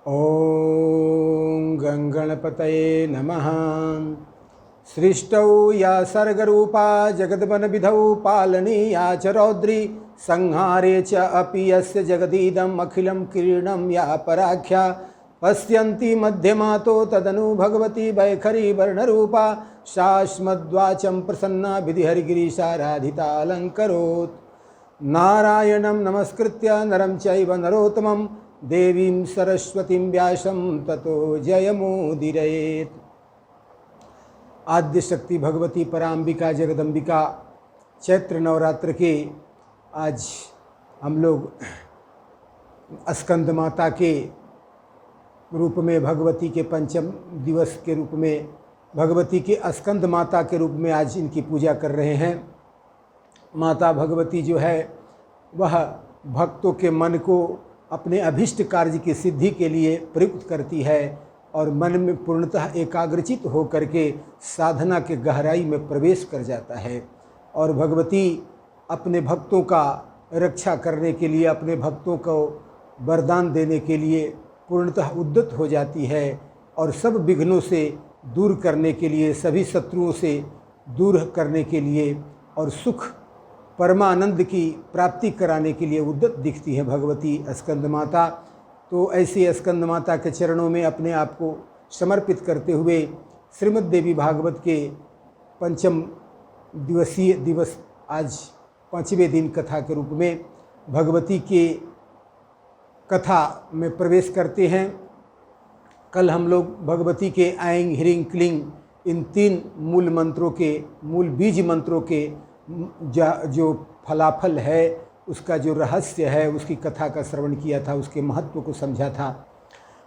ॐ गङ्गणपतये नमः। सृष्टौ या सर्गरूपा जगद्वनविधौ पालनीया च रौद्री संहारे च अपि यस्य जगदीदम् अखिलं किरीटं या पराख्या पश्यन्ति मध्यमातो तदनु भगवती वैखरी वर्णरूपा शाश्मद्वाचं प्रसन्ना विधिहरिगिरीशाराधिता अलङ्करोत्। नारायणं नमस्कृत्य नरं चैव नरोत्तमं देवीं सरस्वतीं व्यासं ततो जयमुदीरयेत्। आद्य शक्ति भगवती पराम्बिका जगदम्बिका चैत्र नवरात्र के आज हम लोग स्कंद माता के रूप में, भगवती के पंचम दिवस के रूप में, भगवती के स्कंद माता के रूप में आज इनकी पूजा कर रहे हैं। माता भगवती जो है वह भक्तों के मन को अपने अभिष्ट कार्य की सिद्धि के लिए प्रयुक्त करती है और मन में पूर्णतः एकाग्रचित हो करके साधना के गहराई में प्रवेश कर जाता है। और भगवती अपने भक्तों का रक्षा करने के लिए, अपने भक्तों को वरदान देने के लिए पूर्णतः उद्यत हो जाती है और सब विघ्नों से दूर करने के लिए, सभी शत्रुओं से दूर करने के लिए और सुख परमानंद की प्राप्ति कराने के लिए उद्यत दिखती है भगवती स्कंद माता। तो ऐसी स्कंद माता के चरणों में अपने आप को समर्पित करते हुए श्रीमद् देवी भागवत के पंचम दिवस आज पाँचवें दिन कथा के रूप में भगवती के कथा में प्रवेश करते हैं। कल हम लोग भगवती के ऐं ह्रीं क्लीं इन तीन मूल मंत्रों के, मूल बीज मंत्रों के जो फलाफल है, उसका जो रहस्य है, उसकी कथा का श्रवण किया था, उसके महत्व को समझा था।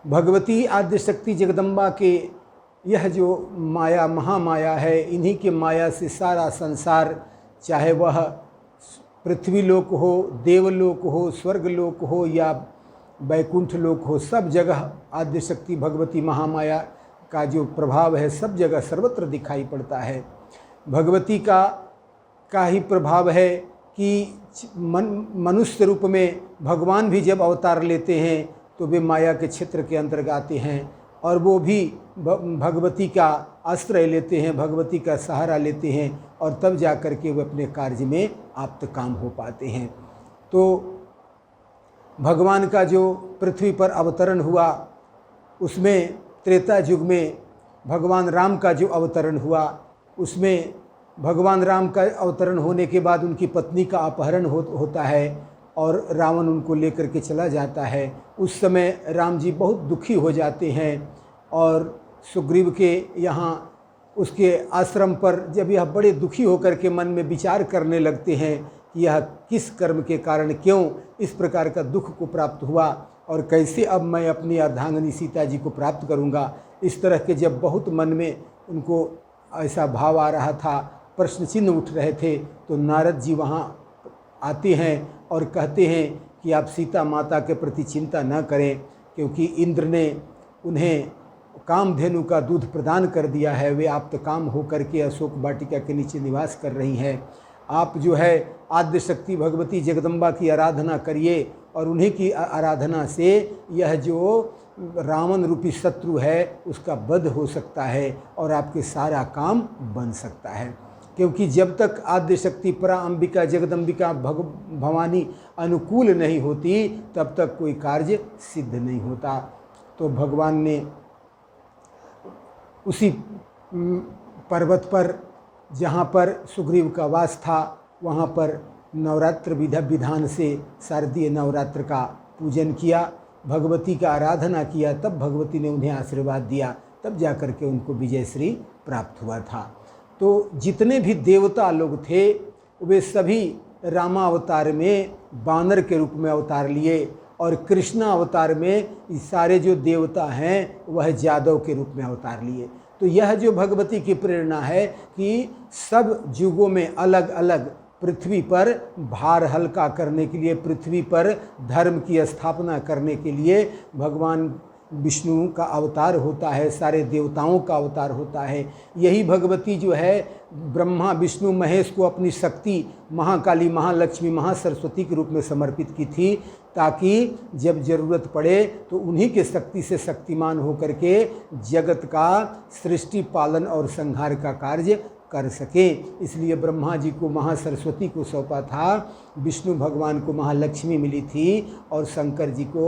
भगवती आद्य शक्ति जगदम्बा के यह जो माया महामाया है, इन्हीं के माया से सारा संसार, चाहे वह पृथ्वी लोक हो, देवलोक हो, स्वर्गलोक हो या वैकुंठ लोक हो, सब जगह आद्य शक्ति भगवती महामाया का जो प्रभाव है सब जगह सर्वत्र दिखाई पड़ता है। भगवती का ही प्रभाव है कि मनुष्य रूप में भगवान भी जब अवतार लेते हैं तो वे माया के क्षेत्र के अंतर्गत आते हैं और वो भी भगवती का आश्रय लेते हैं, भगवती का सहारा लेते हैं और तब जा कर के वे अपने कार्य में आप्त काम हो पाते हैं। तो भगवान का जो पृथ्वी पर अवतरण हुआ उसमें त्रेता युग में भगवान राम का जो अवतरण हुआ उसमें भगवान राम का अवतरण होने के बाद उनकी पत्नी का अपहरण होता है और रावण उनको लेकर के चला जाता है। उस समय राम जी बहुत दुखी हो जाते हैं और सुग्रीव के यहाँ उसके आश्रम पर जब यह बड़े दुखी होकर के मन में विचार करने लगते हैं कि यह किस कर्म के कारण क्यों इस प्रकार का दुख को प्राप्त हुआ और कैसे अब मैं अपनी अर्धांगिनी सीता जी को प्राप्त करूँगा, इस तरह के जब बहुत मन में उनको ऐसा भाव आ रहा था, प्रश्न चिन्ह उठ रहे थे, तो नारद जी वहाँ आते हैं और कहते हैं कि आप सीता माता के प्रति चिंता न करें क्योंकि इंद्र ने उन्हें कामधेनु का दूध प्रदान कर दिया है, वे आप्त काम होकर के अशोक वाटिका के नीचे निवास कर रही हैं। आप जो है आद्य शक्ति भगवती जगदम्बा की आराधना करिए और उन्हीं की आराधना से यह जो रावण रूपी शत्रु है उसका वध हो सकता है और आपके सारा काम बन सकता है। क्योंकि जब तक आद्य शक्ति पराम्बिका जगदम्बिका भवानी अनुकूल नहीं होती तब तक कोई कार्य सिद्ध नहीं होता। तो भगवान ने उसी पर्वत पर जहाँ पर सुग्रीव का वास था वहाँ पर नवरात्र विधान से शारदीय नवरात्र का पूजन किया, भगवती का आराधना किया, तब भगवती ने उन्हें आशीर्वाद दिया, तब जा कर के उनको विजयश्री प्राप्त हुआ था। तो जितने भी देवता लोग थे वे सभी रामावतार में बानर के रूप में अवतार लिए और कृष्णा अवतार में सारे जो देवता हैं वह जादव के रूप में अवतार लिए। तो यह जो भगवती की प्रेरणा है कि सब युगों में अलग अलग पृथ्वी पर भार हल्का करने के लिए, पृथ्वी पर धर्म की स्थापना करने के लिए भगवान विष्णु का अवतार होता है, सारे देवताओं का अवतार होता है। यही भगवती जो है ब्रह्मा विष्णु महेश को अपनी शक्ति महाकाली महालक्ष्मी महासरस्वती के रूप में समर्पित की थी ताकि जब ज़रूरत पड़े तो उन्हीं के शक्ति से शक्तिमान होकर के जगत का सृष्टि पालन और संहार का कार्य कर सके। इसलिए ब्रह्मा जी को महासरस्वती को सौंपा था, विष्णु भगवान को महालक्ष्मी मिली थी और शंकर जी को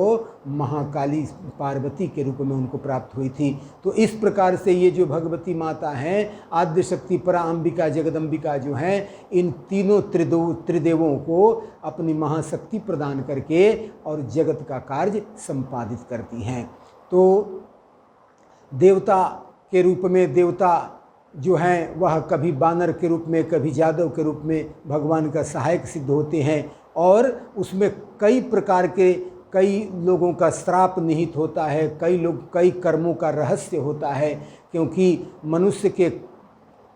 महाकाली पार्वती के रूप में उनको प्राप्त हुई थी। तो इस प्रकार से ये जो भगवती माता हैं, आद्य शक्ति, परा अंबिका, जगदम्बिका जो हैं, इन तीनों त्रिदेवों को अपनी महाशक्ति प्रदान करके और जगत का कार्य संपादित करती हैं। तो देवता के रूप में देवता जो हैं वह कभी बानर के रूप में, कभी जादव के रूप में भगवान का सहायक सिद्ध होते हैं और उसमें कई प्रकार के कई लोगों का श्राप निहित होता है, कई कर्मों का रहस्य होता है, क्योंकि मनुष्य के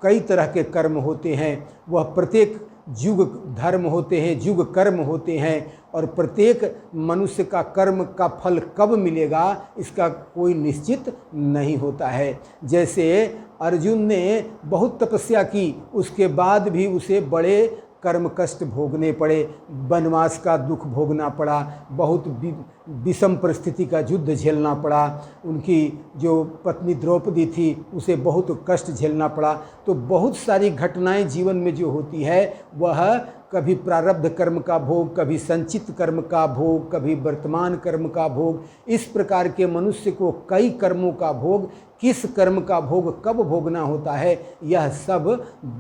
कई तरह के कर्म होते हैं। वह प्रत्येक युग धर्म होते हैं, युग कर्म होते हैं और प्रत्येक मनुष्य का कर्म का फल कब मिलेगा इसका कोई निश्चित नहीं होता है। जैसे अर्जुन ने बहुत तपस्या की, उसके बाद भी उसे बड़े कर्म कष्ट भोगने पड़े, वनवास का दुख भोगना पड़ा, बहुत विषम परिस्थिति का युद्ध झेलना पड़ा, उनकी जो पत्नी द्रौपदी थी उसे बहुत कष्ट झेलना पड़ा। तो बहुत सारी घटनाएं जीवन में जो होती है वह कभी प्रारब्ध कर्म का भोग, कभी संचित कर्म का भोग, कभी वर्तमान कर्म का भोग, इस प्रकार के मनुष्य को कई कर्मों का भोग, किस कर्म का भोग कब भोगना होता है, यह सब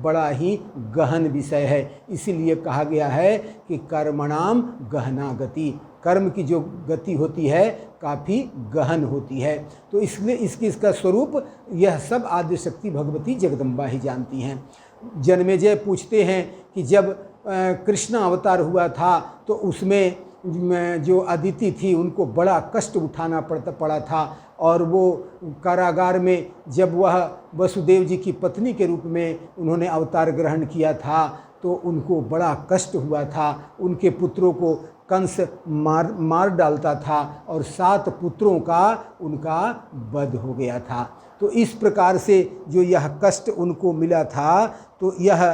बड़ा ही गहन विषय है। इसीलिए कहा गया है कि कर्मणाम गहना गति, कर्म की जो गति होती है काफ़ी गहन होती है। तो इसलिए इसका स्वरूप यह सब आद्य शक्ति भगवती जगदम्बा ही जानती हैं। जन्मेजय पूछते हैं कि जब कृष्ण अवतार हुआ था तो उसमें जो अदिति थी उनको बड़ा कष्ट उठाना पड़ा था और वो कारागार में जब वह वसुदेव जी की पत्नी के रूप में उन्होंने अवतार ग्रहण किया था तो उनको बड़ा कष्ट हुआ था। उनके पुत्रों को कंस मार डालता था और 7 पुत्रों का उनका वध हो गया था। तो इस प्रकार से जो यह कष्ट उनको मिला था, तो यह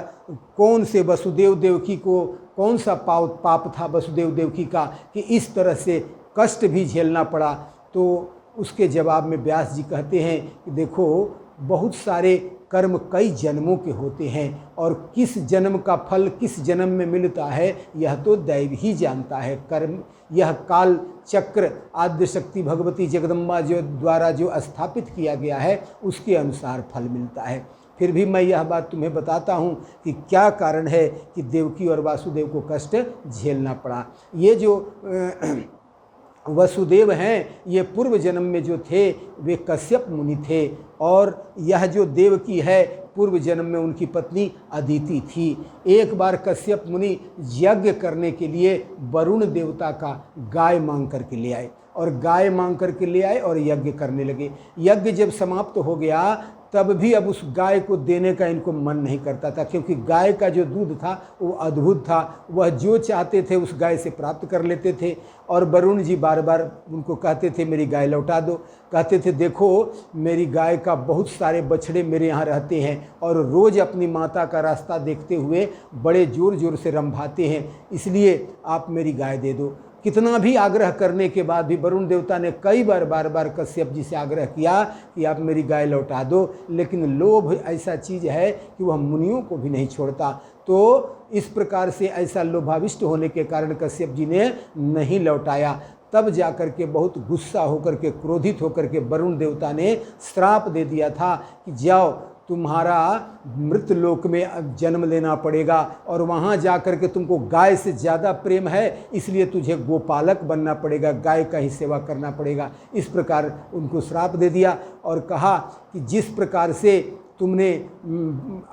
कौन से वसुदेव देवकी को कौन सा पाप था वसुदेव देवकी का कि इस तरह से कष्ट भी झेलना पड़ा। तो उसके जवाब में व्यास जी कहते हैं कि देखो, बहुत सारे कर्म कई जन्मों के होते हैं और किस जन्म का फल किस जन्म में मिलता है यह तो दैव ही जानता है। कर्म यह काल चक्र आद्य शक्ति भगवती जगदम्बा जो द्वारा जो स्थापित किया गया है उसके अनुसार फल मिलता है। फिर भी मैं यह बात तुम्हें बताता हूँ कि क्या कारण है कि देवकी और वासुदेव को कष्ट झेलना पड़ा। ये जो वसुदेव हैं ये पूर्व जन्म में जो थे वे कश्यप मुनि थे और यह जो देवकी है पूर्व जन्म में उनकी पत्नी अदिति थी। एक बार कश्यप मुनि यज्ञ करने के लिए वरुण देवता का गाय मांग करके ले आए और यज्ञ करने लगे। यज्ञ जब समाप्त हो गया तब भी अब उस गाय को देने का इनको मन नहीं करता था, क्योंकि गाय का जो दूध था वो अद्भुत था। वह जो चाहते थे उस गाय से प्राप्त कर लेते थे और वरुण जी बार बार उनको कहते थे मेरी गाय लौटा दो। कहते थे देखो मेरी गाय का बहुत सारे बछड़े मेरे यहाँ रहते हैं और रोज़ अपनी माता का रास्ता देखते हुए बड़े ज़ोर ज़ोर से रंभाते हैं, इसलिए आप मेरी गाय दे दो। कितना भी आग्रह करने के बाद भी वरुण देवता ने कई बार कश्यप जी से आग्रह किया कि आप मेरी गाय लौटा दो, लेकिन लोभ ऐसा चीज़ है कि वह मुनियों को भी नहीं छोड़ता। तो इस प्रकार से ऐसा लोभाविष्ट होने के कारण कश्यप जी ने नहीं लौटाया। तब जाकर के बहुत गुस्सा होकर के, क्रोधित होकर के वरुण देवता ने श्राप दे दिया था कि जाओ तुम्हारा मृत लोक में जन्म लेना पड़ेगा और वहाँ जाकर के तुमको गाय से ज़्यादा प्रेम है इसलिए तुझे गोपालक बनना पड़ेगा, गाय का ही सेवा करना पड़ेगा। इस प्रकार उनको श्राप दे दिया और कहा कि जिस प्रकार से तुमने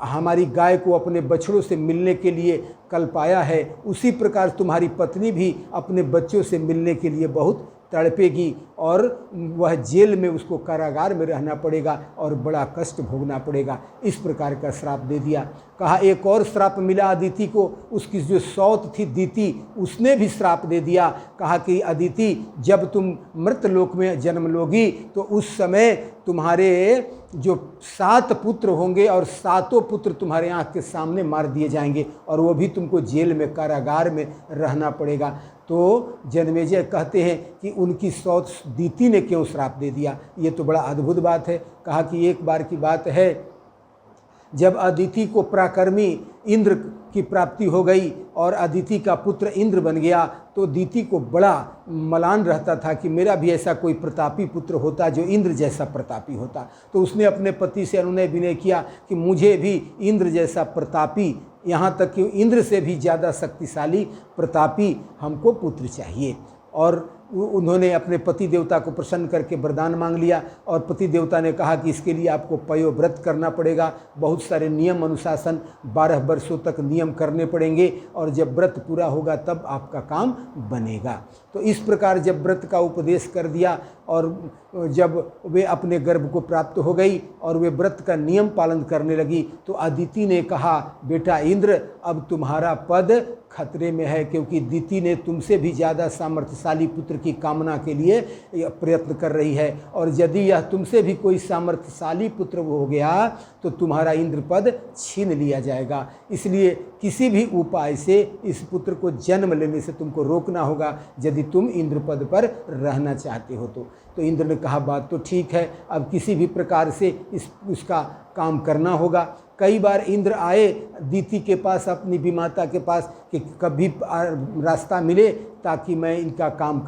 हमारी गाय को अपने बछड़ों से मिलने के लिए कल पाया है उसी प्रकार तुम्हारी पत्नी भी अपने बच्चों से मिलने के लिए बहुत तड़पेगी और वह जेल में उसको कारागार में रहना पड़ेगा और बड़ा कष्ट भोगना पड़ेगा। इस प्रकार का श्राप दे दिया। कहा एक और श्राप मिला अदिति को, उसकी जो सौत थी दीति उसने भी श्राप दे दिया। कहा कि अदिति जब तुम मृत लोक में जन्म लोगी तो उस समय तुम्हारे जो 7 पुत्र होंगे और 7 पुत्र तुम्हारे आँख के सामने मार दिए जाएंगे और वो भी तुमको जेल में कारागार में रहना पड़ेगा। तो जन्मेजय कहते हैं कि उनकी सौत दीति ने क्यों श्राप दे दिया। ये तो बड़ा अद्भुत बात है। कहा कि एक बार की बात है, जब अदिति को पराक्रमी इंद्र की प्राप्ति हो गई और अदिति का पुत्र इंद्र बन गया, तो दीति को बड़ा मलान रहता था कि मेरा भी ऐसा कोई प्रतापी पुत्र होता जो इंद्र जैसा प्रतापी होता। तो उसने अपने पति से अनुनय विनय किया कि मुझे भी इंद्र जैसा प्रतापी, यहाँ तक कि इंद्र से भी ज़्यादा शक्तिशाली प्रतापी हमको पुत्र चाहिए। और उन्होंने अपने पति देवता को प्रसन्न करके वरदान मांग लिया। और पति देवता ने कहा कि इसके लिए आपको पयोव्रत करना पड़ेगा, बहुत सारे नियम अनुशासन 12 वर्षों तक नियम करने पड़ेंगे, और जब व्रत पूरा होगा तब आपका काम बनेगा। तो इस प्रकार जब व्रत का उपदेश कर दिया और जब वे अपने गर्भ को प्राप्त हो गई और वे व्रत का नियम पालन करने लगी, तो अदिति ने कहा, बेटा इंद्र, अब तुम्हारा पद खतरे में है, क्योंकि दीति ने तुमसे भी ज़्यादा सामर्थ्यशाली पुत्र की कामना के लिए प्रयत्न कर रही है, और यदि यह तुमसे भी कोई सामर्थ्यशाली पुत्र हो गया तो तुम्हारा इंद्र पद छीन लिया जाएगा। इसलिए किसी भी उपाय से इस पुत्र को जन्म लेने से तुमको रोकना होगा, यदि तुम इंद्र पद पर रहना चाहते हो तो इंद्र ने कहा, बात तो ठीक है, अब किसी भी प्रकार से उसका काम करना होगा। कई बार इंद्र आए दीति के पास, अपनी विमाता के पास, कि कभी रास्ता मिले ताकि मैं इनका काम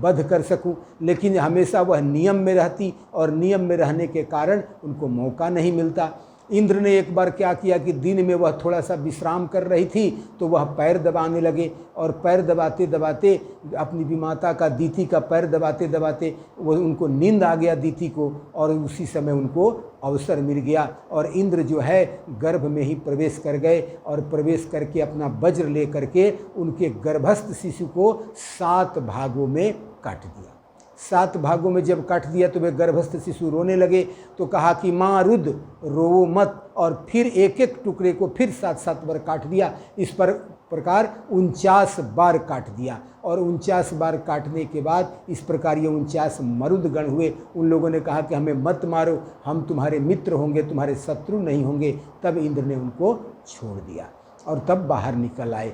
बद्ध कर सकूं, लेकिन हमेशा वह नियम में रहती और नियम में रहने के कारण उनको मौका नहीं मिलता। इंद्र ने एक बार क्या किया कि दिन में वह थोड़ा सा विश्राम कर रही थी, तो वह पैर दबाने लगे, और पैर दबाते दबाते अपनी विमाता का, दीति का पैर दबाते दबाते वो उनको नींद आ गया दीति को, और उसी समय उनको अवसर मिल गया और इंद्र जो है गर्भ में ही प्रवेश कर गए, और प्रवेश करके अपना वज्र ले करके उनके गर्भस्थ शिशु को 7 भागों में काट दिया। 7 भागों में जब काट दिया तो वे गर्भस्थ शिशु रोने लगे। तो कहा कि माँ रुद्र, रोवो मत, और फिर एक एक टुकड़े को फिर 7-7 बार काट दिया। इस प्रकार 49 बार काट दिया, और 49 बार काटने के बाद इस प्रकार ये 49 मरुदगण हुए। उन लोगों ने कहा कि हमें मत मारो, हम तुम्हारे मित्र होंगे, तुम्हारे शत्रु नहीं होंगे। तब इंद्र ने उनको छोड़ दिया और तब बाहर निकल आए।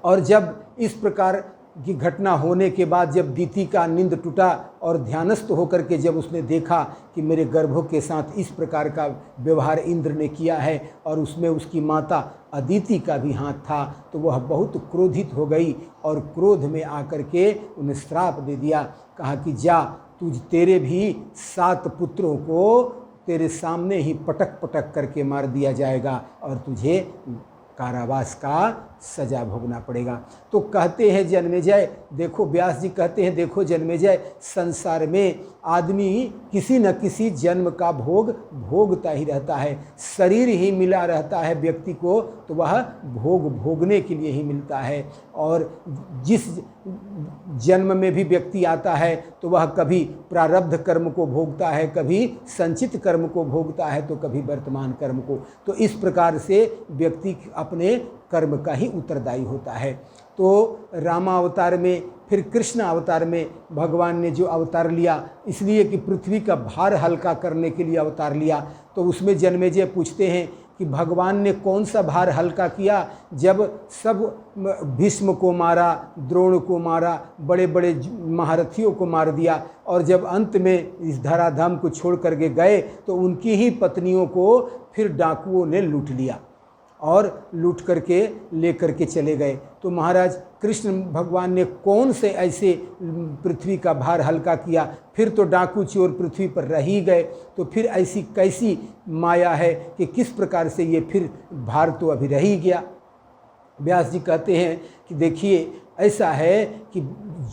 और जब इस प्रकार की घटना होने के बाद जब दीति का नींद टूटा और ध्यानस्थ होकर के जब उसने देखा कि मेरे गर्भों के साथ इस प्रकार का व्यवहार इंद्र ने किया है, और उसमें उसकी माता अदिति का भी हाथ था, तो वह बहुत क्रोधित हो गई और क्रोध में आकर के उन्हें श्राप दे दिया। कहा कि जा, तेरे भी 7 पुत्रों को तेरे सामने ही पटक पटक करके मार दिया जाएगा और तुझे कारावास का सजा भोगना पड़ेगा। तो कहते हैं जन्मेजय, देखो व्यास जी कहते हैं, देखो जन्मेजय, संसार में आदमी किसी न किसी जन्म का भोग भोगता ही रहता है। शरीर ही मिला रहता है व्यक्ति को तो वह भोग भोगने के लिए ही मिलता है, और जिस जन्म में भी व्यक्ति आता है तो वह कभी प्रारब्ध कर्म को भोगता है, कभी संचित कर्म को भोगता है, तो कभी वर्तमान कर्म को। तो इस प्रकार से व्यक्ति अपने कर्म का ही उत्तरदायी होता है। तो रामावतार में, फिर कृष्ण अवतार में भगवान ने जो अवतार लिया, इसलिए कि पृथ्वी का भार हल्का करने के लिए अवतार लिया। तो उसमें जन्मेजय पूछते हैं कि भगवान ने कौन सा भार हल्का किया, जब सब भीष्म को मारा, द्रोण को मारा, बड़े बड़े महारथियों को मार दिया, और जब अंत में इस धराधाम को छोड़ करके गए तो उनकी ही पत्नियों को फिर डाकुओं ने लूट लिया और लूट करके ले करके चले गए। तो महाराज कृष्ण भगवान ने कौन से ऐसे पृथ्वी का भार हल्का किया, फिर तो डाकू चोर पृथ्वी पर रह ही गए, तो फिर ऐसी कैसी माया है कि किस प्रकार से ये फिर भार तो अभी रह ही गया। व्यास जी कहते हैं कि देखिए ऐसा है कि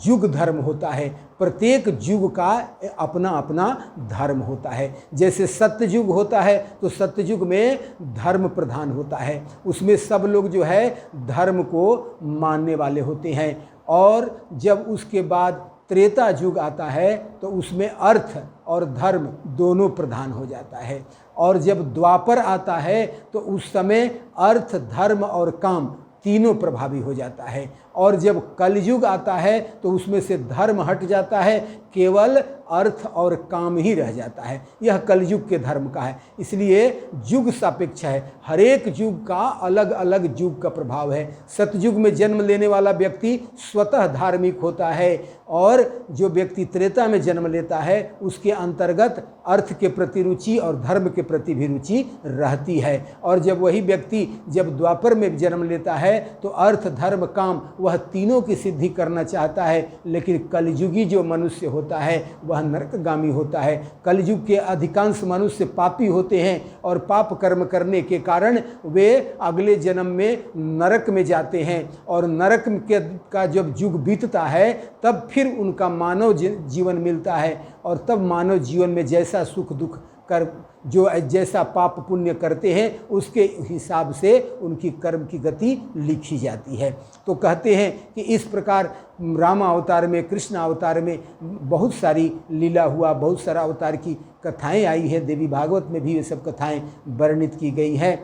युग धर्म होता है, प्रत्येक युग का अपना अपना धर्म होता है। जैसे सत्ययुग होता है तो सत्ययुग में धर्म प्रधान होता है, उसमें सब लोग जो है धर्म को मानने वाले होते हैं, और जब उसके बाद त्रेता युग आता है तो उसमें अर्थ और धर्म दोनों प्रधान हो जाता है, और जब द्वापर आता है तो उस समय अर्थ, धर्म और काम तीनों प्रभावी हो जाता है, और जब कलयुग आता है तो उसमें से धर्म हट जाता है, केवल अर्थ और काम ही रह जाता है। यह कलयुग के धर्म का है। इसलिए युग सापेक्ष है, हर एक युग का अलग अलग युग का प्रभाव है। सतयुग में जन्म लेने वाला व्यक्ति स्वतः धार्मिक होता है और जो व्यक्ति त्रेता में जन्म लेता है उसके अंतर्गत अर्थ के प्रति रुचि और धर्म के प्रति भी रुचि रहती है। और जब वही व्यक्ति जब द्वापर में जन्म लेता है तो अर्थ धर्म काम वह तीनों की सिद्धि करना चाहता है, लेकिन कलयुगी जो मनुष्य होता है वह नरकगामी होता है। कलयुग के अधिकांश मनुष्य पापी होते हैं और पाप कर्म करने के कारण वे अगले जन्म में नरक में जाते हैं और नरक का जब युग बीतता है तब फिर उनका मानव जीवन मिलता है और तब मानव जीवन में जैसा सुख दुख कर जो जैसा पाप पुण्य करते हैं उसके हिसाब से उनकी कर्म की गति लिखी जाती है। तो कहते हैं कि इस प्रकार राम अवतार में, कृष्ण अवतार में बहुत सारी लीला हुआ, बहुत सारा अवतार की कथाएं आई है। देवी भागवत में भी ये सब कथाएं वर्णित की गई है।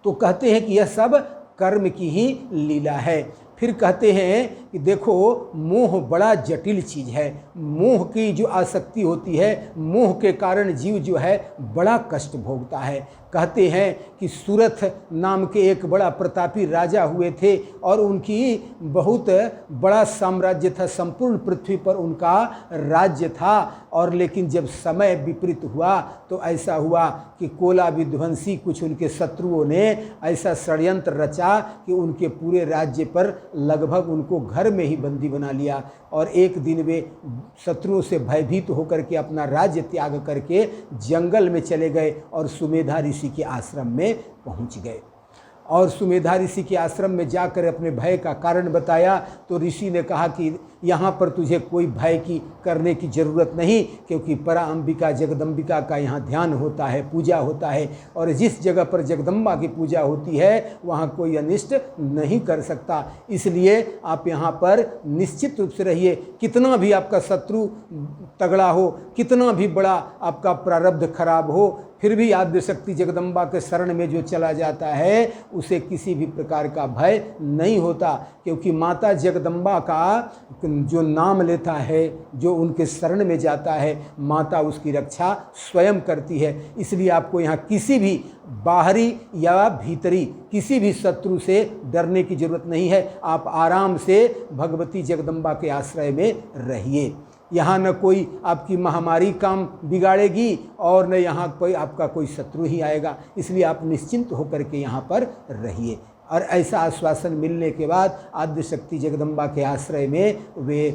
तो कहते हैं कि यह सब कर्म की ही लीला है। फिर कहते हैं कि देखो मोह बड़ा जटिल चीज़ है। मोह की जो आसक्ति होती है, मोह के कारण जीव जो है बड़ा कष्ट भोगता है। कहते हैं कि सूरथ नाम के एक बड़ा प्रतापी राजा हुए थे और उनकी बहुत बड़ा साम्राज्य था, संपूर्ण पृथ्वी पर उनका राज्य था। और लेकिन जब समय विपरीत हुआ तो ऐसा हुआ कि कोला विध्वंसी कुछ उनके शत्रुओं ने ऐसा षड्यंत्र रचा कि उनके पूरे राज्य पर लगभग उनको घर में ही बंदी बना लिया और एक दिन वे शत्रुओं से भयभीत होकर के अपना राज्य त्याग करके जंगल में चले गए और सुमेधा ऋषि के आश्रम में पहुंच गए। और सुमेधा ऋषि के आश्रम में जाकर अपने भय का कारण बताया तो ऋषि ने कहा कि यहाँ पर तुझे कोई भय की करने की ज़रूरत नहीं, क्योंकि पराअंबिका जगदम्बिका का यहाँ ध्यान होता है, पूजा होता है और जिस जगह पर जगदम्बा की पूजा होती है वहाँ कोई अनिष्ट नहीं कर सकता। इसलिए आप यहाँ पर निश्चित रूप से रहिए। कितना भी आपका शत्रु तगड़ा हो, कितना भी बड़ा आपका प्रारब्ध खराब हो, फिर भी आद्यशक्ति जगदम्बा के शरण में जो चला जाता है उसे किसी भी प्रकार का भय नहीं होता, क्योंकि माता जगदम्बा का जो नाम लेता है, जो उनके शरण में जाता है, माता उसकी रक्षा स्वयं करती है। इसलिए आपको यहाँ किसी भी बाहरी या भीतरी किसी भी शत्रु से डरने की जरूरत नहीं है। आप आराम से भगवती जगदम्बा के आश्रय में रहिए। यहाँ न कोई आपकी महामारी काम बिगाड़ेगी और न यहाँ कोई आपका कोई शत्रु ही आएगा। इसलिए आप निश्चिंत होकर के यहाँ पर रहिए। और ऐसा आश्वासन मिलने के बाद आद्यशक्ति जगदम्बा के आश्रय में वे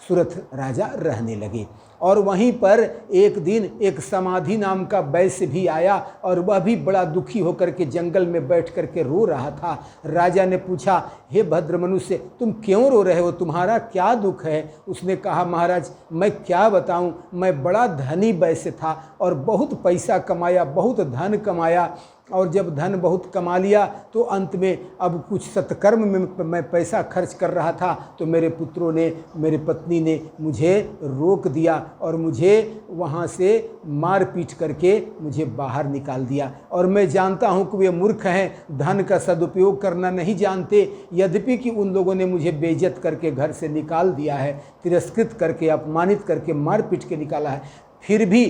सूरथ राजा रहने लगे। और वहीं पर एक दिन एक समाधि नाम का वैश्य भी आया और वह भी बड़ा दुखी होकर के जंगल में बैठ कर के रो रहा था। राजा ने पूछा, हे भद्र मनुष्य, तुम क्यों रो रहे हो, तुम्हारा क्या दुख है? उसने कहा, महाराज मैं क्या बताऊं, मैं बड़ा धनी वैश्य था और बहुत पैसा कमाया, बहुत धन कमाया, और जब धन बहुत कमा लिया तो अंत में अब कुछ सत्कर्म में मैं पैसा खर्च कर रहा था तो मेरे पुत्रों ने, मेरे पत्नी ने मुझे रोक दिया और मुझे वहाँ से मार पीट करके मुझे बाहर निकाल दिया। और मैं जानता हूँ कि वे मूर्ख हैं, धन का सदुपयोग करना नहीं जानते, यद्यपि कि उन लोगों ने मुझे बेइज्जत करके घर से निकाल दिया है, तिरस्कृत करके, अपमानित करके, मार पीट के निकाला है, फिर भी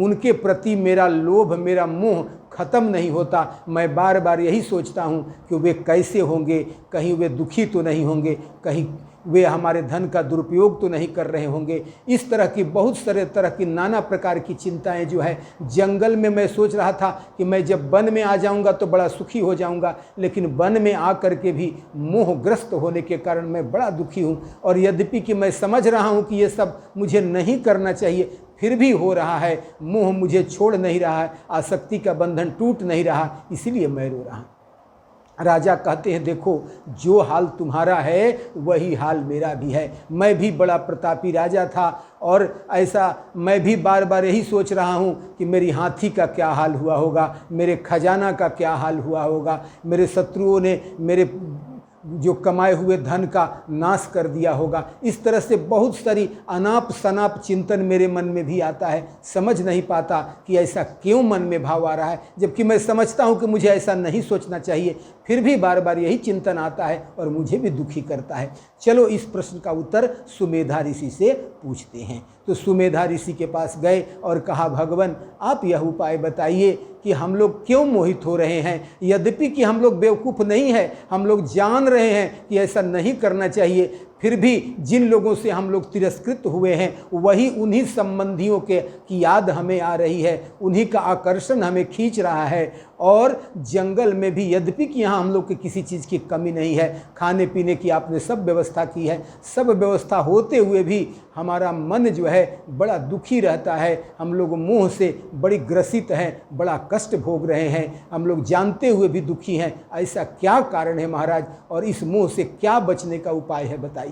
उनके प्रति मेरा लोभ, मेरा मोह ख़त्म नहीं होता। मैं बार बार यही सोचता हूँ कि वे कैसे होंगे, कहीं वे दुखी तो नहीं होंगे, कहीं वे हमारे धन का दुरुपयोग तो नहीं कर रहे होंगे। इस तरह की बहुत सारे तरह की नाना प्रकार की चिंताएं जो है जंगल में मैं सोच रहा था कि मैं जब वन में आ जाऊंगा तो बड़ा सुखी हो जाऊंगा, लेकिन वन में आकर के भी मोहग्रस्त होने के कारण मैं बड़ा दुखी हूँ। और यद्यपि कि मैं समझ रहा हूँ कि ये सब मुझे नहीं करना चाहिए, फिर भी हो रहा है। मोह मुझे छोड़ नहीं रहा है, आसक्ति का बंधन टूट नहीं रहा, इसीलिए मैं रो रहा हूँ। राजा कहते हैं, देखो जो हाल तुम्हारा है वही हाल मेरा भी है। मैं भी बड़ा प्रतापी राजा था और ऐसा मैं भी बार बार यही सोच रहा हूँ कि मेरी हाथी का क्या हाल हुआ होगा, मेरे खजाना का क्या हाल हुआ होगा, मेरे शत्रुओं ने मेरे जो कमाए हुए धन का नाश कर दिया होगा। इस तरह से बहुत सारी अनाप शनाप चिंतन मेरे मन में भी आता है। समझ नहीं पाता कि ऐसा क्यों मन में भाव आ रहा है, जबकि मैं समझता हूँ कि मुझे ऐसा नहीं सोचना चाहिए। फिर भी बार बार यही चिंतन आता है और मुझे भी दुखी करता है। चलो इस प्रश्न का उत्तर सुमेधा ऋषि से पूछते हैं। तो सुमेधा ऋषि के पास गए और कहा, भगवान आप यह उपाय बताइए कि हम लोग क्यों मोहित हो रहे हैं। यद्यपि कि हम लोग बेवकूफ़ नहीं हैं, हम लोग जान रहे हैं कि ऐसा नहीं करना चाहिए, फिर भी जिन लोगों से हम लोग तिरस्कृत हुए हैं वही उन्हीं संबंधियों की याद हमें आ रही है, उन्हीं का आकर्षण हमें खींच रहा है। और जंगल में भी यद्यपि कि यहाँ हम लोग की किसी चीज़ की कमी नहीं है, खाने पीने की आपने सब व्यवस्था की है, सब व्यवस्था होते हुए भी हमारा मन जो है बड़ा दुखी रहता है। हम लोग मोह से बड़ी ग्रसित हैं, बड़ा कष्ट भोग रहे हैं, हम लोग जानते हुए भी दुखी हैं। ऐसा क्या कारण है महाराज, और इस मोह से क्या बचने का उपाय है बताइए।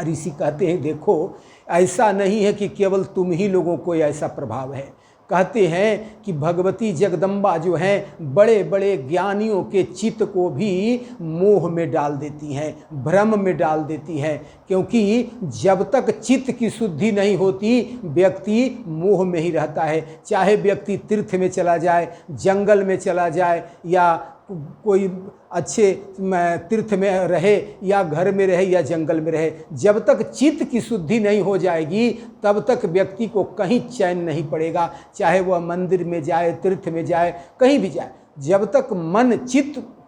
ऋषि कहते हैं, देखो ऐसा नहीं है कि केवल तुम ही लोगों को ऐसा प्रभाव है। कहते हैं कि भगवती जगदम्बा जो हैं बड़े बड़े ज्ञानियों के चित्त को भी मोह में डाल देती हैं, भ्रम में डाल देती हैं, क्योंकि जब तक चित्त की शुद्धि नहीं होती व्यक्ति मोह में ही रहता है। चाहे व्यक्ति तीर्थ में चला जाए, जंगल में चला जाए, या कोई अच्छे तीर्थ में रहे, या घर में रहे, या जंगल में रहे, जब तक चित्त की शुद्धि नहीं हो जाएगी तब तक व्यक्ति को कहीं चैन नहीं पड़ेगा। चाहे वह मंदिर में जाए, तीर्थ में जाए, कहीं भी जाए, जब तक मन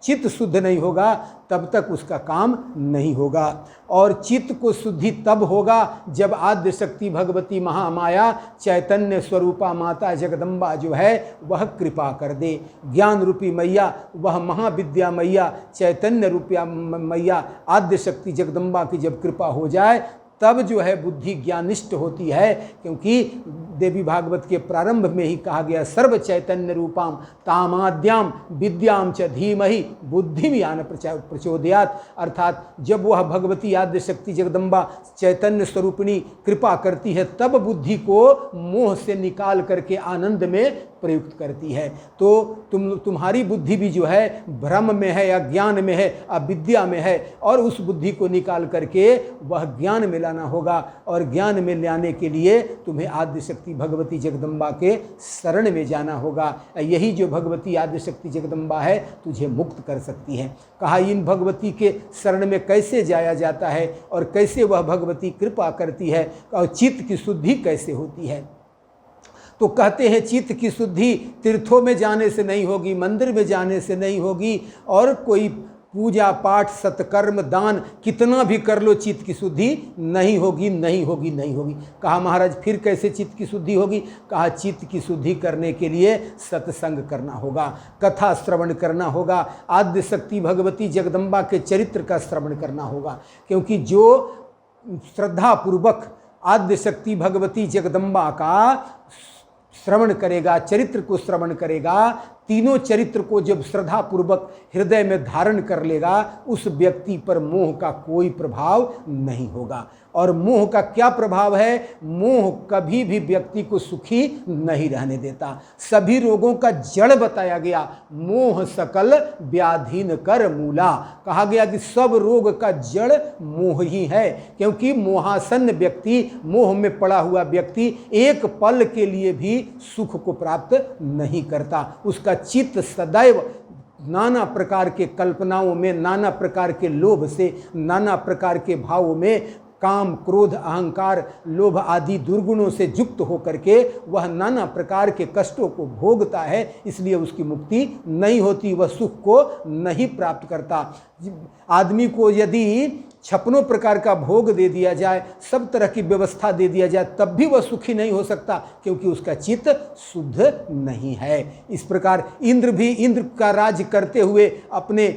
चित्त शुद्ध नहीं होगा तब तक उसका काम नहीं होगा। और चित्त को शुद्धि तब होगा जब आद्य शक्ति भगवती महामाया चैतन्य स्वरूपा माता जगदम्बा जो है वह कृपा कर दे। ज्ञान रूपी मैया, वह महाविद्या मैया, चैतन्य रूपी मैया आद्य शक्ति जगदम्बा की जब कृपा हो जाए तब जो है बुद्धि ज्ञानिष्ठ होती है। क्योंकि देवी भागवत के प्रारंभ में ही कहा गया, सर्व चैतन्य रूपाम तामाद्याम विद्याम च धीमहि बुद्धि ज्ञान प्रचोदयात। अर्थात जब वह भगवती आद्य शक्ति जगदम्बा चैतन्य स्वरूपिणी कृपा करती है तब बुद्धि को मोह से निकाल करके आनंद में प्रयुक्त करती है। तो तुम्हारी बुद्धि भी जो है भ्रम में है, या ज्ञान में है, अविद्या में है, और उस बुद्धि को निकाल करके वह ज्ञान में लाना होगा। और ज्ञान में लाने के लिए तुम्हें आद्य शक्ति भगवती जगदम्बा के शरण में जाना होगा। यही जो भगवती आद्य शक्ति जगदम्बा है तुझे मुक्त कर सकती है। कहा, इन भगवती के शरण में कैसे जाया जाता है और कैसे वह भगवती कृपा करती है, और चित्त की शुद्धि कैसे होती है। तो कहते हैं चित्त की शुद्धि तीर्थों में जाने से नहीं होगी, मंदिर में जाने से नहीं होगी, और कोई पूजा पाठ सत्कर्म दान कितना भी कर लो चित्त की शुद्धि नहीं होगी, नहीं होगी, नहीं होगी। कहा, महाराज फिर कैसे चित्त की शुद्धि होगी। कहा, चित्त की शुद्धि करने के लिए सत्संग करना होगा, कथा श्रवण करना होगा, आद्य शक्ति भगवती जगदम्बा के चरित्र का श्रवण करना होगा। क्योंकि जो श्रद्धापूर्वक आद्य शक्ति भगवती जगदम्बा का श्रवण करेगा, चरित्र को श्रवण करेगा, तीनों चरित्र को जब श्रद्धापूर्वक हृदय में धारण कर लेगा, उस व्यक्ति पर मोह का कोई प्रभाव नहीं होगा। और मोह का क्या प्रभाव है? मोह कभी भी व्यक्ति को सुखी नहीं रहने देता। सभी रोगों का जड़ बताया गया, मोह सकल व्याधीन कर मूला। कहा गया कि सब रोग का जड़ मोह ही है। क्योंकि मोहासन्न व्यक्ति, मोह में पड़ा हुआ व्यक्ति एक पल के लिए भी सुख को प्राप्त नहीं करता। उसका चित्त सदैव नाना प्रकार के कल्पनाओं में, नाना प्रकार के लोभ से, नाना प्रकार के भावों में, काम क्रोध अहंकार लोभ आदि दुर्गुणों से युक्त होकर के वह नाना प्रकार के कष्टों को भोगता है। इसलिए उसकी मुक्ति नहीं होती, वह सुख को नहीं प्राप्त करता। आदमी को यदि 56 प्रकार का भोग दे दिया जाए, सब तरह की व्यवस्था दे दिया जाए, तब भी वह सुखी नहीं हो सकता, क्योंकि उसका चित्त शुद्ध नहीं है। इस प्रकार इंद्र का राज्य करते हुए अपने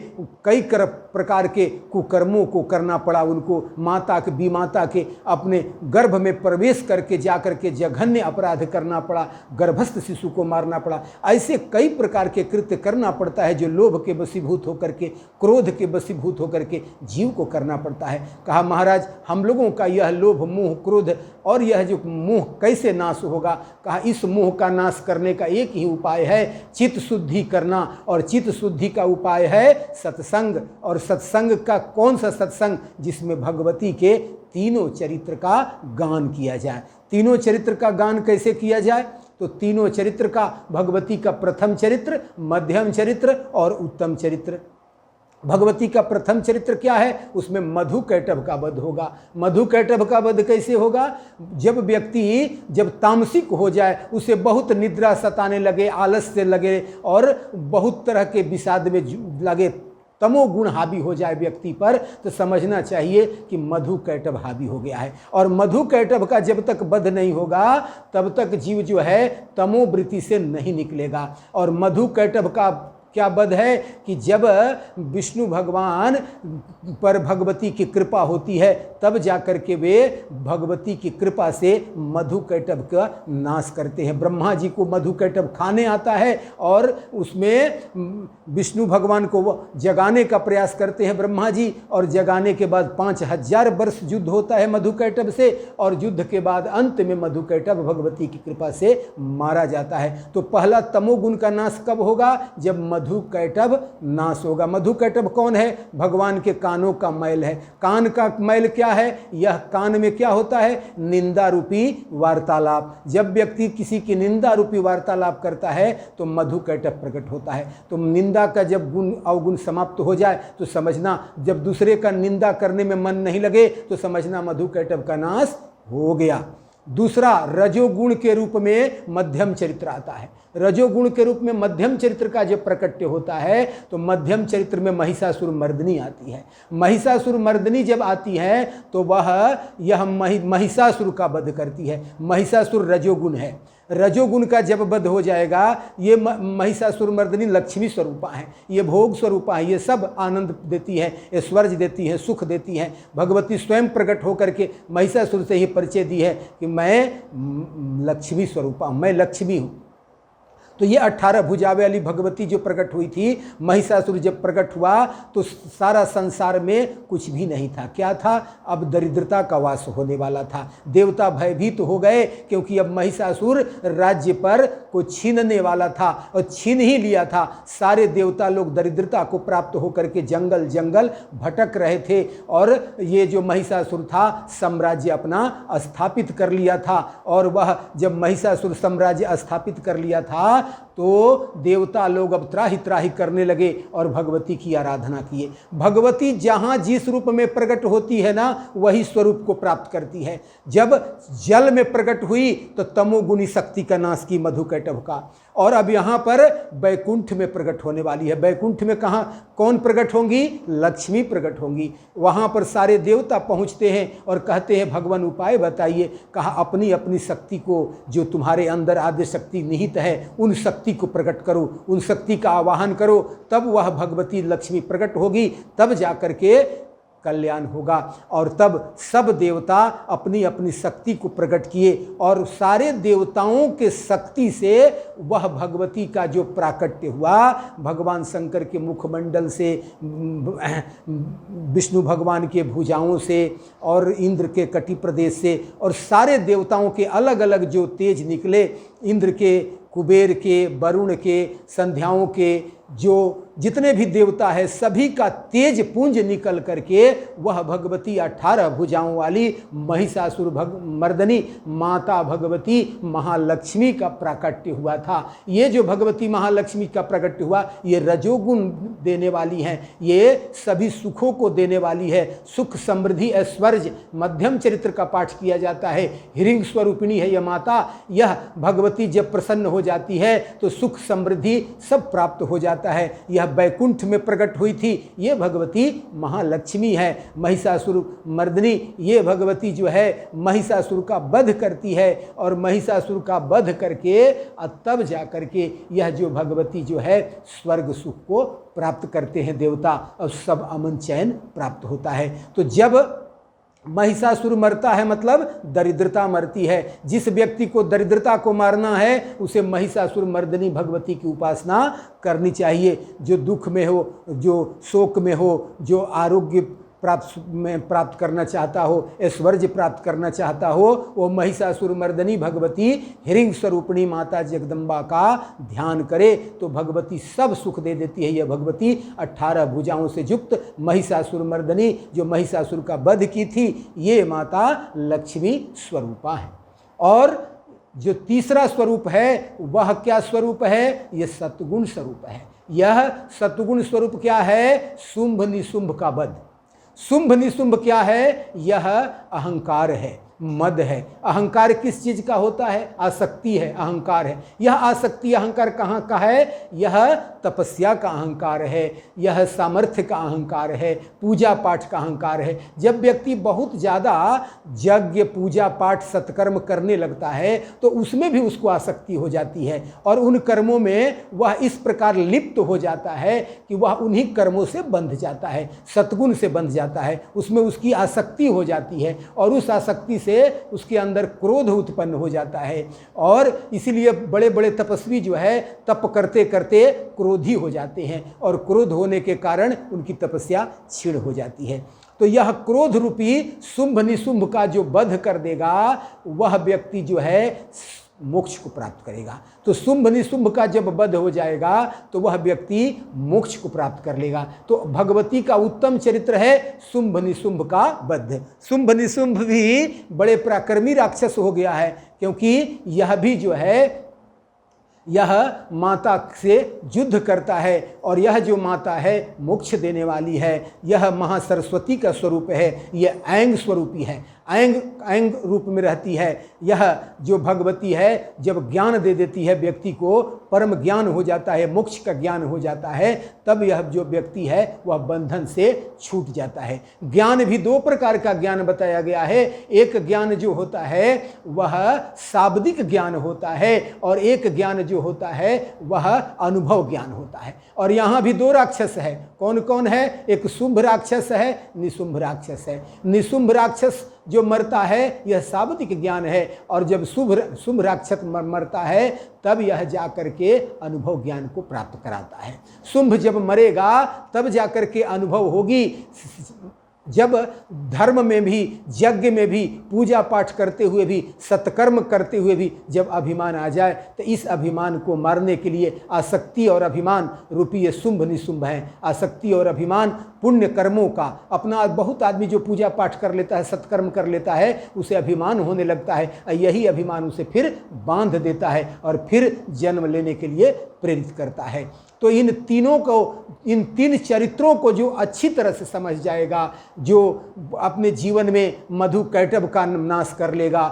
कई प्रकार के कुकर्मों को करना पड़ा उनको। माता के अपने गर्भ में प्रवेश करके जाकर के जघन्य अपराध करना पड़ा, गर्भस्थ शिशु को मारना पड़ा। ऐसे कई प्रकार के कृत्य करना पड़ता है जो लोभ के वशीभूत होकर के, क्रोध के वशीभूत होकर के जीव को करना पड़ता है। कहा, महाराज हम लोगों का यह लोभ मोह क्रोध और यह जो मोह कैसे नाश होगा। कहा, इस मोह का नाश करने का एक ही उपाय है, चित्त शुद्धि करना। और चित्त शुद्धि का उपाय है सत्संग। और सत्संग का कौन सा सत्संग? जिसमें भगवती के तीनों चरित्र का गान किया जाए। तीनों चरित्र का गान कैसे किया जाए? तो तीनों चरित्र का, भगवती का प्रथम चरित्र, मध्यम चरित्र और उत्तम चरित्र। भगवती का प्रथम चरित्र क्या है? उसमें मधु कैटभ का वध होगा। मधु कैटभ का वध कैसे होगा? जब व्यक्ति जब तामसिक हो जाए, उसे बहुत निद्रा सताने लगे, आलस्य लगे और बहुत तरह के विषाद में लगे, तमोगुण हावी हो जाए व्यक्ति पर, तो समझना चाहिए कि मधु कैटभ हावी हो गया है। और मधु कैटभ का जब तक वध नहीं होगा तब तक जीव जो है तमोवृत्ति से नहीं निकलेगा। और मधु कैटभ का क्या वध है कि जब विष्णु भगवान पर भगवती की कृपा होती है तब जाकर के वे भगवती की कृपा से मधु कैटभ का नाश करते हैं। ब्रह्मा जी को मधु कैटभ खाने आता है और उसमें विष्णु भगवान को वो जगाने का प्रयास करते हैं ब्रह्मा जी, और जगाने के बाद 5000 वर्ष युद्ध होता है मधु कैटभ से, और युद्ध के बाद अंत में मधु कैटभ भगवती की कृपा से मारा जाता है। तो पहला तमोगुण का नाश कब होगा? जब मधु कैटभ नाश होगा। मधु कैटभ कौन है? भगवान के कानों का मैल है। कान का मैल क्या है? यह कान में क्या होता है? निंदा रूपी वार्तालाप। जब व्यक्ति किसी की निंदा रूपी वार्तालाप करता है तो मधु कैटभ प्रकट होता है। तो निंदा का जब गुण अवगुण समाप्त हो जाए तो समझना, जब दूसरे का निंदा करने में मन नहीं लगे तो समझना मधु कैटभ का नाश हो गया। दूसरा, रजोगुण के रूप में मध्यम चरित्र आता है। रजोगुण के रूप में मध्यम चरित्र का जब प्रकट्य होता है तो मध्यम चरित्र में महिषासुर मर्दनी आती है। महिषासुर मर्दनी जब आती है तो वह यह महिषासुर का वध करती है। महिषासुर रजोगुण है। रजोगुण का जब वध हो जाएगा, ये महिषासुर मर्दनी लक्ष्मी स्वरूपा है, ये भोग स्वरूपा है, ये सब आनंद देती है, ऐश्वर्य देती है, सुख देती है। भगवती स्वयं प्रकट होकर के महिषासुर से ही परिचय दी है कि मैं लक्ष्मी स्वरूपा हूँ, मैं लक्ष्मी हूँ। तो ये 18 भुजा वाली भगवती जो प्रकट हुई थी, महिषासुर जब प्रकट हुआ तो सारा संसार में कुछ भी नहीं था। क्या था? अब दरिद्रता का वास होने वाला था। देवता भयभीत हो गए क्योंकि अब महिषासुर राज्य पर को छीनने वाला था और छीन ही लिया था। सारे देवता लोग दरिद्रता को प्राप्त होकर के जंगल जंगल भटक रहे थे और ये जो महिषासुर था साम्राज्य अपना स्थापित कर लिया था। और वह जब महिषासुर साम्राज्य स्थापित कर लिया था तो देवता लोग अब त्राहि त्राहि करने लगे और भगवती की आराधना किए। भगवती जहाँ जिस रूप में प्रकट होती है ना, वही स्वरूप को प्राप्त करती है। जब जल में प्रकट हुई तो तमोगुणी शक्ति का नाश की मधु कैटभ का, और अब यहाँ पर बैकुंठ में प्रकट होने वाली है। बैकुंठ में कहाँ कौन प्रकट होंगी? लक्ष्मी प्रकट होंगी। वहाँ पर सारे देवता पहुँचते हैं और कहते हैं भगवान उपाय बताइए। कहा अपनी अपनी शक्ति को, जो तुम्हारे अंदर आद्य शक्ति निहित है, उन शक्ति को प्रकट करो, उन शक्ति का आवाहन करो, तब वह भगवती लक्ष्मी प्रकट होगी, तब जाकर के कल्याण होगा। और तब सब देवता अपनी अपनी शक्ति को प्रकट किए और सारे देवताओं के शक्ति से वह भगवती का जो प्राकट्य हुआ, भगवान शंकर के मुखमंडल से, विष्णु भगवान के भुजाओं से और इंद्र के कटी प्रदेश से, और सारे देवताओं के अलग अलग जो तेज निकले, इंद्र के, कुबेर के, वरुण के, संध्याओं के, जो जितने भी देवता है सभी का तेज पुंज निकल करके वह भगवती 18 भुजाओं वाली महिषासुर मर्दनी माता भगवती महालक्ष्मी का प्राकट्य हुआ था। ये जो भगवती महालक्ष्मी का प्राकट्य हुआ, ये रजोगुण देने वाली हैं, ये सभी सुखों को देने वाली है। सुख, समृद्धि, ऐश्वर्य। मध्यम चरित्र का पाठ किया जाता है। हिरिंग स्वरूपिणी है यह माता। यह भगवती जब प्रसन्न हो जाती है तो सुख समृद्धि सब प्राप्त हो जाता है। यह बैकुंठ में प्रकट हुई थी, ये भगवती महालक्ष्मी है। महिषासुर मर्दनी, ये भगवती जो है महिषासुर का वध करती है और महिषासुर का वध करके तब जा करके यह जो भगवती जो है स्वर्ग सुख को प्राप्त करते हैं देवता, और सब अमन चैन प्राप्त होता है। तो जब महिषासुर मरता है मतलब दरिद्रता मरती है। जिस व्यक्ति को दरिद्रता को मारना है उसे महिषासुर मर्दनी भगवती की उपासना करनी चाहिए। जो दुख में हो, जो शोक में हो, जो आरोग्य प्राप्त करना चाहता हो, ऐश्वर्य प्राप्त करना चाहता हो, वो महिषासुरमर्दनी भगवती हिरिंग स्वरूपिणी माता जगदम्बा का ध्यान करे तो भगवती सब सुख दे देती है। यह भगवती 18 भुजाओं से युक्त महिषासुरमर्दनी जो महिषासुर का वध की थी, ये माता लक्ष्मी स्वरूपा है। और जो तीसरा स्वरूप है वह क्या स्वरूप है? यह सतगुण स्वरूप है। यह सतगुण स्वरूप क्या है? शुंभ निशुंभ का वध। शुंभ निशुंभ क्या है? यह अहंकार है, मद है। अहंकार किस चीज का होता है? आसक्ति है, अहंकार है। यह आसक्ति अहंकार कहाँ का है? यह तपस्या का अहंकार है, यह सामर्थ्य का अहंकार है, पूजा पाठ का अहंकार है। जब व्यक्ति बहुत ज़्यादा यज्ञ पूजा पाठ सत्कर्म करने लगता है तो उसमें भी उसको आसक्ति हो जाती है और उन कर्मों में वह इस प्रकार लिप्त हो जाता है कि वह उन्हीं कर्मों से बंध जाता है, सतगुण से बंध जाता है, उसमें उसकी आसक्ति हो जाती है और उस आसक्ति से उसके अंदर क्रोध उत्पन्न हो जाता है। और इसीलिए बड़े बड़े तपस्वी जो है तप करते करते क्रोधी हो जाते हैं और क्रोध होने के कारण उनकी तपस्या क्षीण हो जाती है। तो यह क्रोध रूपी शुंभ निशुंभ का जो वध कर देगा वह व्यक्ति जो है मोक्ष को प्राप्त करेगा। तो शुंभ निशुंभ का जब वध हो जाएगा तो वह व्यक्ति मोक्ष को प्राप्त कर लेगा। तो भगवती का उत्तम चरित्र है शुंभ निशुंभ का वध। शुंभ निशुंभ भी बड़े पराक्रमी राक्षस हो गया है क्योंकि यह भी जो है यह माता से युद्ध करता है और यह जो माता है मोक्ष देने वाली है। यह महासरस्वती का स्वरूप है, यह ऐंग स्वरूपी है, ऐंग रूप में रहती है। यह जो भगवती है जब ज्ञान दे देती है व्यक्ति को, परम ज्ञान हो जाता है, मोक्ष का ज्ञान हो जाता है, तब यह जो व्यक्ति है वह बंधन से छूट जाता है। ज्ञान भी दो प्रकार का ज्ञान बताया गया है। एक ज्ञान जो होता है वह शाब्दिक ज्ञान होता है और एक ज्ञान जो होता है वह अनुभव ज्ञान होता है। और यहाँ भी दो राक्षस है। कौन कौन है? एक शुंभ राक्षस है, निशुंभ राक्षस है। निशुंभ राक्षस जो मरता है यह शाब्दिक ज्ञान है और जब शुंभ राक्षस मरता है तब यह जाकर के अनुभव ज्ञान को प्राप्त कराता है। शुंभ जब मरेगा तब जाकर के अनुभव होगी। जब धर्म में भी, यज्ञ में भी, पूजा पाठ करते हुए भी, सत्कर्म करते हुए भी जब अभिमान आ जाए तो इस अभिमान को मारने के लिए आसक्ति और अभिमान रूपी ये शुंभ निशुंभ हैं। आसक्ति और अभिमान पुण्य कर्मों का, अपना बहुत आदमी जो पूजा पाठ कर लेता है, सत्कर्म कर लेता है, उसे अभिमान होने लगता है। यही अभिमान उसे फिर बांध देता है और फिर जन्म लेने के लिए प्रेरित करता है। तो इन तीन चरित्रों को जो अच्छी तरह से समझ जाएगा, जो अपने जीवन में मधु कैटभ का नाश कर लेगा,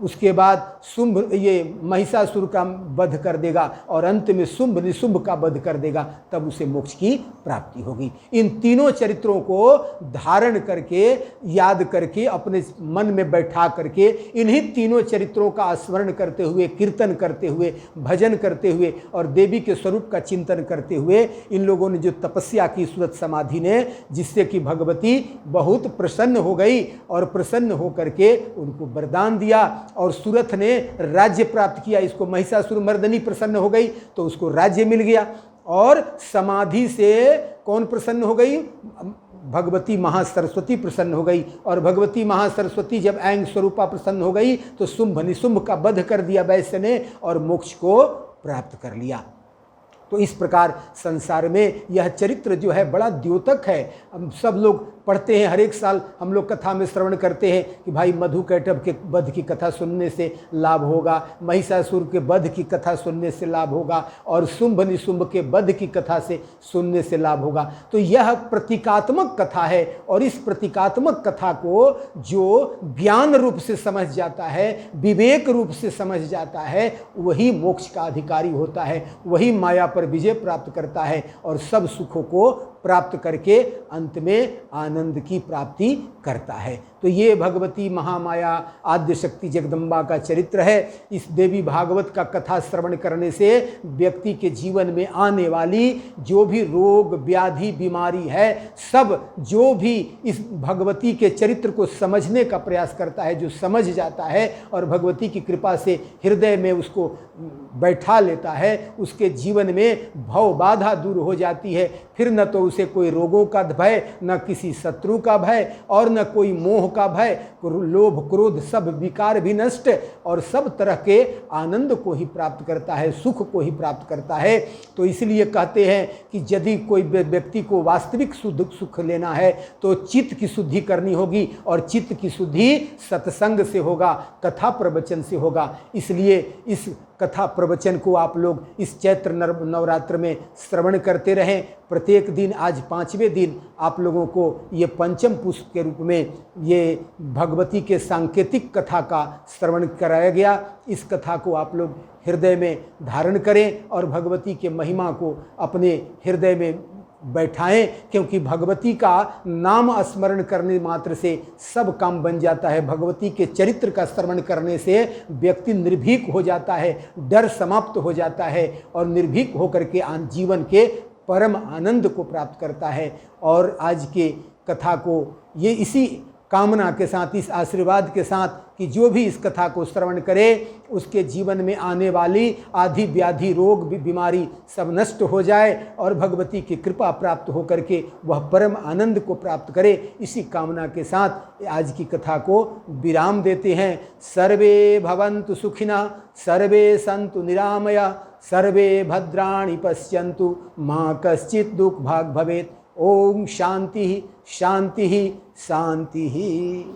उसके बाद शुंभ ये महिषासुर का वध कर देगा और अंत में शुंभ निशुंभ का वध कर देगा, तब उसे मोक्ष की प्राप्ति होगी। इन तीनों चरित्रों को धारण करके, याद करके, अपने मन में बैठा करके, इन्हीं तीनों चरित्रों का स्मरण करते हुए, कीर्तन करते हुए, भजन करते हुए और देवी के स्वरूप का चिंतन करते हुए इन लोगों ने जो तपस्या की सूरत समाधि ने, जिससे कि भगवती बहुत प्रसन्न हो गई और प्रसन्न होकर के उनको वरदान दिया और सूरत ने राज्य प्राप्त किया। इसको महिषासुर मर्दनी प्रसन्न हो गई तो उसको राज्य मिल गया। और समाधि से कौन प्रसन्न हो गई? भगवती महासरस्वती प्रसन्न हो गई। और भगवती महासरस्वती जब ऐंग स्वरूपा प्रसन्न हो गई तो शुंभ निशुंभ का वध कर दिया वैश्य ने और मोक्ष को प्राप्त कर लिया। तो इस प्रकार संसार में यह चरित्र जो है बड़ा द्योतक है। हम सब लोग पढ़ते हैं, हर एक साल हम लोग कथा में श्रवण करते हैं कि भाई मधु कैटभ के वध की कथा सुनने से लाभ होगा, महिषासुर के वध की कथा सुनने से लाभ होगा और शुंभ निशुंभ के वध की कथा से सुनने से लाभ होगा। तो यह प्रतीकात्मक कथा है और इस प्रतीकात्मक कथा को जो ज्ञान रूप से समझ जाता है, विवेक रूप से समझ जाता है, वही मोक्ष का अधिकारी होता है, वही माया पर विजय प्राप्त करता है और सब सुखों को प्राप्त करके अंत में आनंद की प्राप्ति करता है। तो ये भगवती महामाया आद्य शक्ति जगदम्बा का चरित्र है। इस देवी भागवत का कथा श्रवण करने से व्यक्ति के जीवन में आने वाली जो भी रोग व्याधि बीमारी है, सब जो भी इस भगवती के चरित्र को समझने का प्रयास करता है, जो समझ जाता है और भगवती की कृपा से हृदय में उसको बैठा लेता है, उसके जीवन में भव बाधा दूर हो जाती है। फिर न तो उसे कोई रोगों का भय, न किसी शत्रु का भय और न कोई मोह का भय, लोभ क्रोध सब विकार भी नष्ट और सब तरह के आनंद को ही प्राप्त करता है, सुख को ही प्राप्त करता है। तो इसलिए कहते हैं कि यदि कोई व्यक्ति को वास्तविक सुख लेना है तो चित्त की शुद्धि करनी होगी और चित्त की शुद्धि सत्संग से होगा, कथा प्रवचन से होगा। इसलिए इस कथा प्रवचन को आप लोग इस चैत्र नवरात्र में श्रवण करते रहें। प्रत्येक दिन, आज 5वें दिन, आप लोगों को ये पंचम पुष्प के रूप में ये भगवती के सांकेतिक कथा का श्रवण कराया गया। इस कथा को आप लोग हृदय में धारण करें और भगवती के महिमा को अपने हृदय में बैठाएं, क्योंकि भगवती का नाम स्मरण करने मात्र से सब काम बन जाता है। भगवती के चरित्र का श्रवण करने से व्यक्ति निर्भीक हो जाता है, डर समाप्त हो जाता है और निर्भीक होकर के जीवन के परम आनंद को प्राप्त करता है। और आज के कथा को ये इसी कामना के साथ, इस आशीर्वाद के साथ कि जो भी इस कथा को श्रवण करे उसके जीवन में आने वाली आदि व्याधि रोग बीमारी सब नष्ट हो जाए और भगवती की कृपा प्राप्त हो करके वह परम आनंद को प्राप्त करे। इसी कामना के साथ आज की कथा को विराम देते हैं। सर्वे भवन्तु सुखिनः, सर्वे सन्तु निरामया, सर्वे भद्राणि पश्यन्तु, मा कश्चित् दुःख भाग् भवेत्। ओम शांति शांति शांति।